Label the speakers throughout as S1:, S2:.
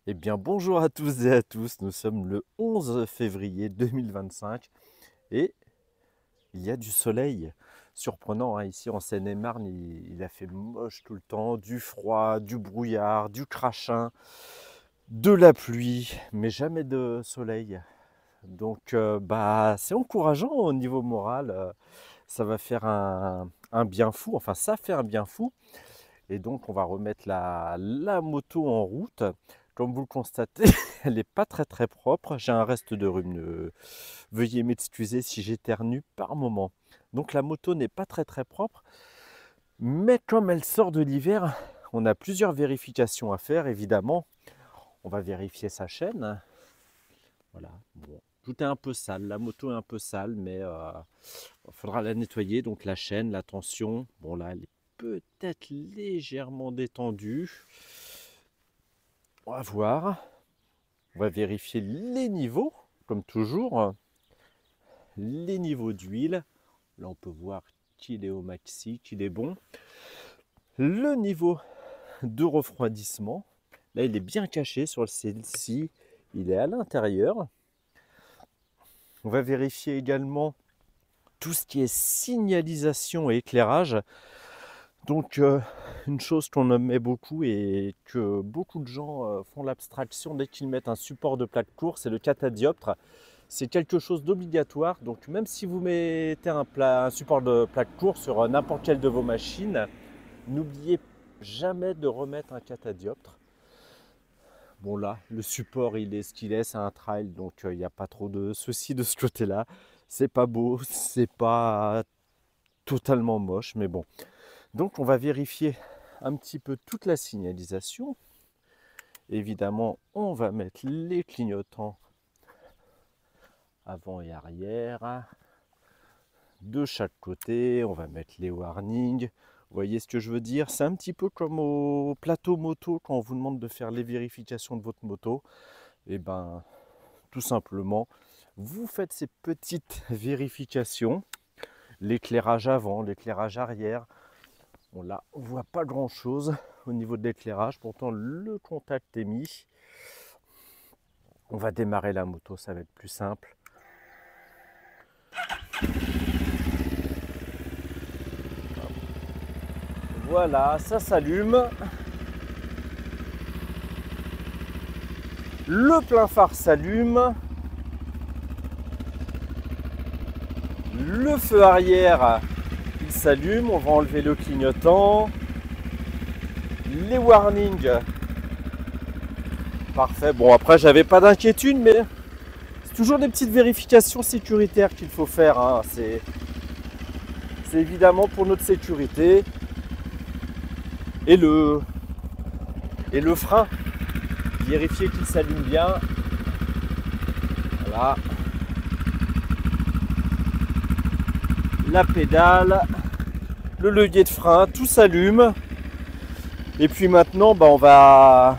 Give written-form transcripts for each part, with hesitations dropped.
S1: Eh bien, bonjour à tous et à tous. Nous sommes le 11 février 2025 et il y a du soleil. Surprenant, hein, ici en Seine-et-Marne, il a fait moche tout le temps, du froid, du brouillard, du crachin, de la pluie, mais jamais de soleil. Donc, c'est encourageant au niveau moral. Ça va faire un bien fou, enfin, ça fait un bien fou. Et donc, on va remettre la moto en route. Comme vous le constatez, elle n'est pas très très propre. J'ai un reste de rhume. Veuillez m'excuser si j'éternue par moment. Donc la moto n'est pas très très propre. Mais comme elle sort de l'hiver, on a plusieurs vérifications à faire. Évidemment, on va vérifier sa chaîne. Voilà. Bon, tout est un peu sale. La moto est un peu sale, mais il faudra la nettoyer. Donc la chaîne, la tension. Bon là, elle est peut-être légèrement détendue. On va voir. On va vérifier les niveaux, comme toujours. Les niveaux d'huile. Là, on peut voir qu'il est au maxi, qu'il est bon. Le niveau de refroidissement. Là, il est bien caché sur celle-ci. Il est à l'intérieur. On va vérifier également tout ce qui est signalisation et éclairage. Donc, une chose qu'on aimait beaucoup et que beaucoup de gens font l'abstraction dès qu'ils mettent un support de plaque course, c'est le catadioptre. C'est quelque chose d'obligatoire. Donc, même si vous mettez un support de plaque course sur n'importe quelle de vos machines, n'oubliez jamais de remettre un catadioptre. Bon là, le support il est ce qu'il est, c'est un trail, donc il n'y a pas trop de soucis de ce côté-là. C'est pas beau, c'est pas totalement moche, mais bon. Donc on va vérifier un petit peu toute la signalisation. Évidemment, on va mettre les clignotants avant et arrière. De chaque côté, on va mettre les warnings. Vous voyez ce que je veux dire? C'est un petit peu comme au plateau moto quand on vous demande de faire les vérifications de votre moto. Et ben, tout simplement, vous faites ces petites vérifications. L'éclairage avant, l'éclairage arrière. Bon là, on voit pas grand chose au niveau de l'éclairage. Pourtant, le contact est mis. On va démarrer la moto, ça va être plus simple. Voilà, ça s'allume. Le plein phare s'allume. Le feu arrière, il s'allume. On va enlever le clignotant. Les warnings. Parfait. Bon, après, j'avais pas d'inquiétude, mais c'est toujours des petites vérifications sécuritaires qu'il faut faire, hein. C'est évidemment pour notre sécurité. Et le frein. Vérifier qu'il s'allume bien. Voilà. La pédale, le levier de frein, tout s'allume. Et puis maintenant, on va...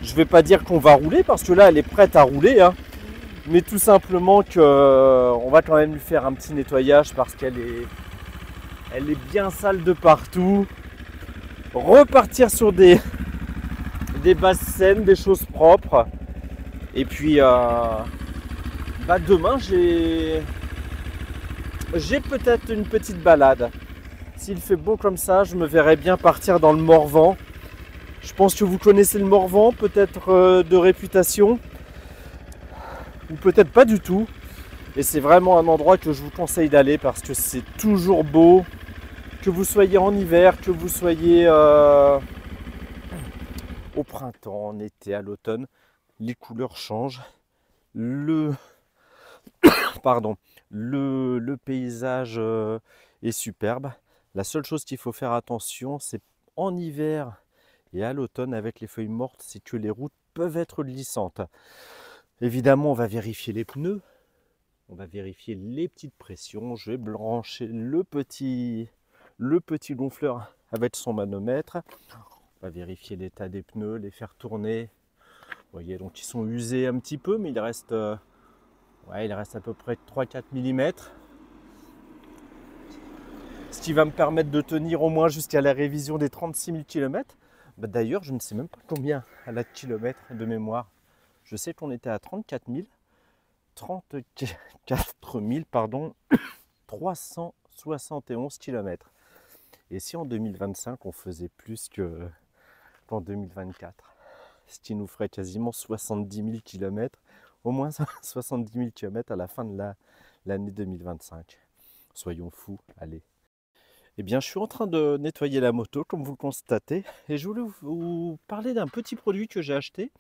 S1: Je vais pas dire qu'on va rouler parce que là, elle est prête à rouler, hein. Mais tout simplement qu'on va quand même lui faire un petit nettoyage parce qu'elle est bien sale de partout. Repartir sur des bases saines, des choses propres. Et puis, demain, j'ai peut-être une petite balade. S'il fait beau comme ça, je me verrais bien partir dans le Morvan. Je pense que vous connaissez le Morvan, peut-être de réputation, ou peut-être pas du tout. Et c'est vraiment un endroit que je vous conseille d'aller parce que c'est toujours beau. Que vous soyez en hiver, que vous soyez au printemps, en été, à l'automne, les couleurs changent. Le, pardon, le paysage est superbe. La seule chose qu'il faut faire attention, c'est en hiver et à l'automne avec les feuilles mortes, c'est que les routes peuvent être glissantes. Évidemment, on va vérifier les pneus, on va vérifier les petites pressions. Je vais brancher le petit gonfleur avec son manomètre. On va vérifier l'état des pneus, les faire tourner. Vous voyez, donc ils sont usés un petit peu, mais il reste à peu près 3-4 mm. Ce qui va me permettre de tenir au moins jusqu'à la révision des 36 000 km. D'ailleurs, je ne sais même pas combien elle a de kilomètres de mémoire. Je sais qu'on était à 34 000, pardon, 371 kilomètres. Et si en 2025 on faisait plus qu'en 2024, ce qui nous ferait quasiment 70 000 kilomètres, au moins 70 000 kilomètres à la fin de l'année 2025. Soyons fous, allez. Eh bien, je suis en train de nettoyer la moto, comme vous le constatez, et je voulais vous parler d'un petit produit que j'ai acheté.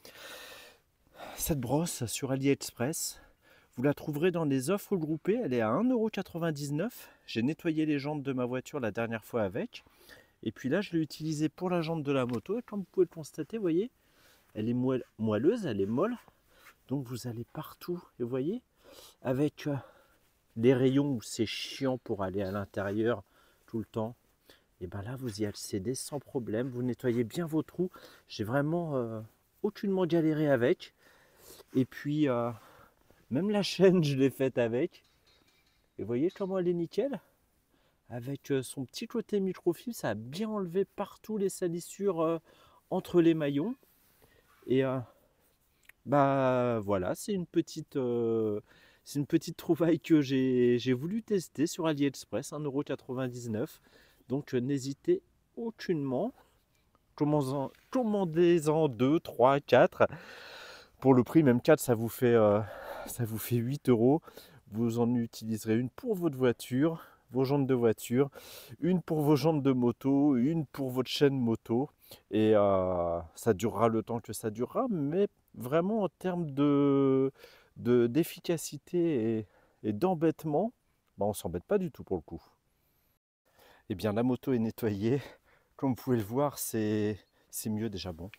S1: Cette brosse sur AliExpress, vous la trouverez dans les offres groupées, elle est à 1,99 €. J'ai nettoyé les jantes de ma voiture la dernière fois avec, et puis là, je l'ai utilisée pour la jante de la moto, et comme vous pouvez le constater, vous voyez, elle est moelleuse, elle est molle, donc vous allez partout, et vous voyez, avec les rayons où c'est chiant pour aller à l'intérieur tout le temps, et bien là vous y accédez sans problème, vous nettoyez bien vos trous. J'ai vraiment aucunement galéré avec. Et puis même la chaîne je l'ai faite avec. Et vous voyez comment elle est nickel. Avec son petit côté microfibre, ça a bien enlevé partout les salissures entre les maillons. Et bah voilà, c'est une petite trouvaille que j'ai voulu tester sur AliExpress, 1,99 €. Donc n'hésitez aucunement. Commandez-en 2, 3, 4. Pour le prix, même 4, ça vous fait 8 €. Vous en utiliserez une pour votre voiture, vos jantes de voiture, une pour vos jantes de moto, une pour votre chaîne moto. Et ça durera le temps que ça durera, mais vraiment en termes d'efficacité et d'embêtement, bah, on ne s'embête pas du tout pour le coup. Eh bien, la moto est nettoyée. Comme vous pouvez le voir, c'est mieux déjà. Bon,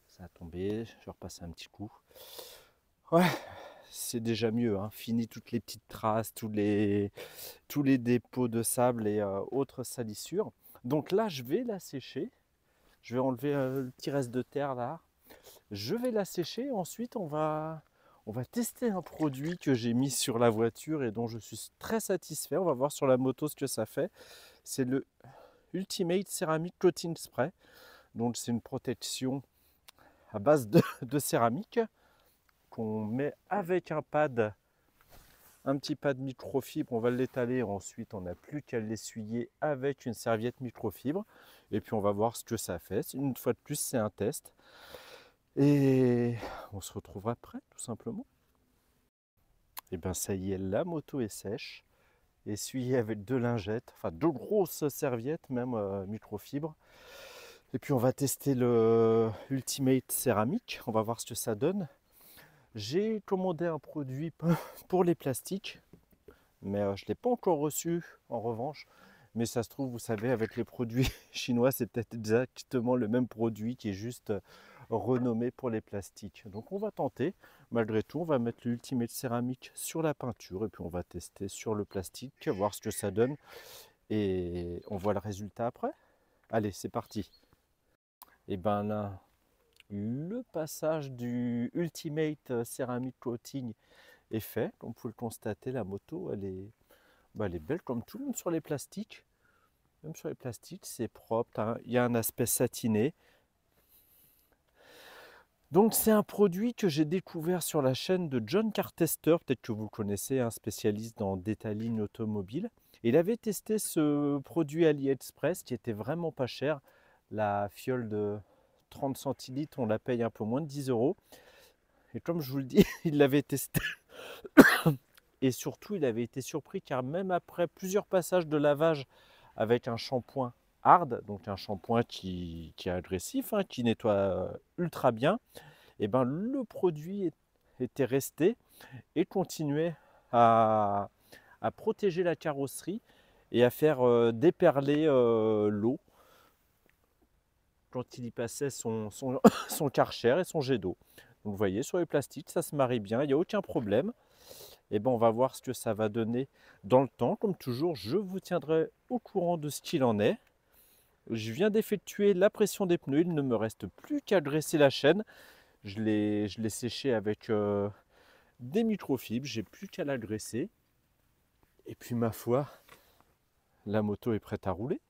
S1: ça a tombé, je vais repasser un petit coup. Ouais, c'est déjà mieux, hein. Fini toutes les petites traces, tous les dépôts de sable et autres salissures. Donc là, je vais la sécher. Je vais enlever le petit reste de terre là. Je vais la sécher. Ensuite, on va tester un produit que j'ai mis sur la voiture et dont je suis très satisfait. On va voir sur la moto ce que ça fait. C'est le Ultimate Ceramic Coating Spray. Donc c'est une protection à base de céramique qu'on met avec un petit pad microfibre. On va l'étaler, ensuite on n'a plus qu'à l'essuyer avec une serviette microfibre et puis on va voir ce que ça fait. Une fois de plus, c'est un test et on se retrouve après tout simplement. Et bien ça y est, la moto est sèche, essuyée avec deux lingettes, enfin deux grosses serviettes même microfibre. Et puis on va tester le Ultimate Céramique, on va voir ce que ça donne. J'ai commandé un produit pour les plastiques, mais je ne l'ai pas encore reçu en revanche. Mais ça se trouve, vous savez, avec les produits chinois, c'est peut-être exactement le même produit qui est juste renommé pour les plastiques. Donc on va tenter. Malgré tout, on va mettre l'Ultimate Céramique sur la peinture et puis on va tester sur le plastique, voir ce que ça donne. Et on voit le résultat après. Allez, c'est parti. Et ben là, le passage du Ultimate Ceramic Coating est fait. Comme vous pouvez le constater, la moto, elle est belle comme tout, même sur les plastiques. Même sur les plastiques, c'est propre. Hein. Il y a un aspect satiné. Donc c'est un produit que j'ai découvert sur la chaîne de John Cartester, peut-être que vous le connaissez, un spécialiste dans detailing automobile. Il avait testé ce produit AliExpress qui était vraiment pas cher. La fiole de 30 centilitres, on la paye un peu moins de 10 €. Et comme je vous le dis, il l'avait testé. Et surtout, il avait été surpris car même après plusieurs passages de lavage avec un shampoing hard, donc un shampoing qui est agressif, hein, qui nettoie ultra bien, et ben le produit était resté et continuait à protéger la carrosserie et à faire déperler l'eau quand il y passait son Karcher et son jet d'eau. Donc vous voyez, sur les plastiques, ça se marie bien, il n'y a aucun problème. Et ben on va voir ce que ça va donner dans le temps. Comme toujours, je vous tiendrai au courant de ce qu'il en est. Je viens d'effectuer la pression des pneus, il ne me reste plus qu'à graisser la chaîne. Je l'ai séché avec des microfibres, j'ai plus qu'à la graisser. Et puis ma foi, la moto est prête à rouler.